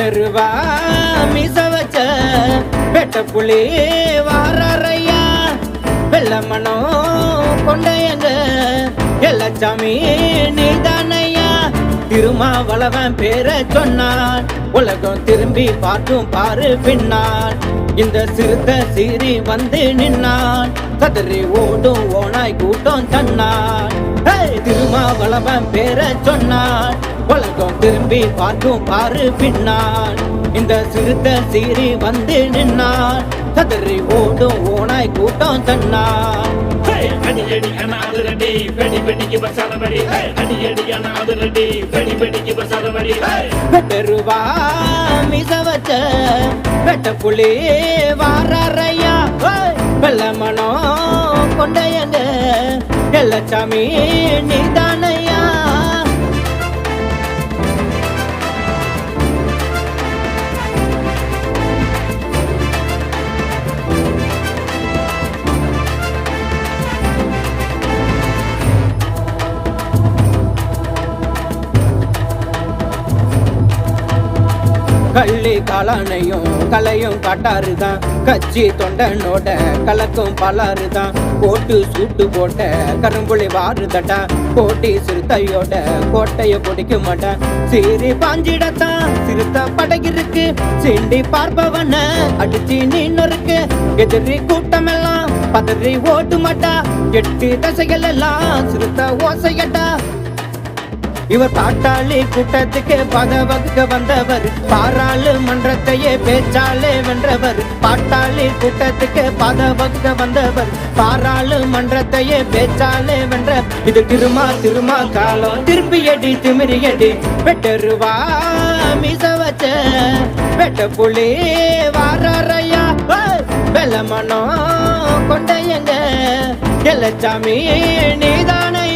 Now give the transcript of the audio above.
வெட்டருவா மீச வச்ச வெட்ட புலி வாரையா வெள்ள மனம் கொண்ட எங்க எல்லச்சாமி நீதானையா திருமாவளவன் பேரை சொன்னான் உலகம் திரும்பி பார்க்கும் பாரு பின்னான் இந்த சிறுத்தை சீறி வந்து நின்னான் கதறி ஓடும் ஓனாய் கூட்டம் தன்னான் திருமாவளவன் பேரை சொன்னான் உலகம் திரும்பி பார்க்கும் பாரு பின்னான் இந்த சிறுத்தை சீறி வந்து நின்னான் கதறி ஓடும் ஓனாய் கூட்டம் தன்னான் அடியடி அனாதுரடி வெடி வெடிக்கு பசாலபடி அடியடி அனாதுரடி வெடி வெடிக்கு பசாலபடி வெட்டருவா மீச வச்ச வெட்ட புலி வாரையா வெள்ள மனம் கொண்ட எங்க எல்லச்சாமி நீதானையா கள்ளி காளானையும் கலையும் காட்டாருதான் கச்சி தொண்டனோட கலக்கும் பலாருதான் போட்டு சூட்டு போட்ட கரும்புளி வாருதட்டா போட்டி சிறுத்தையோட கோட்டைய பிடிக்க மாட்டான் சீறி பாஞ்சிடத்தான் சிறுத்தை படகிருக்கு சிண்டி பார்ப்பவன அடிச்சு நின்னுருக்கு எதிரி கூட்டமெல்லாம் பதறி ஓட்டு மாட்டா எட்டு தசைகள் எல்லாம் சிறுத்தை ஓசையட்டா இவர் பாட்டாளி கூட்டத்துக்கு பதவகுக்க வந்தவர் பாராளுமன்றத்தையே பேச்சாலே வென்றவர் பாட்டாளி கூட்டத்துக்கு பதவகுக்க வந்தவர் பாராளுமன்றத்தையே பேச்சாலே வென்ற இது திருமா காலம் திருப்பியடி திமிரியடி வெட்டருவா மீச வச்ச வெட்ட புலி வாரையா வெள்ள மனம் கொண்ட எங்க எல்லச்சாமி நீதான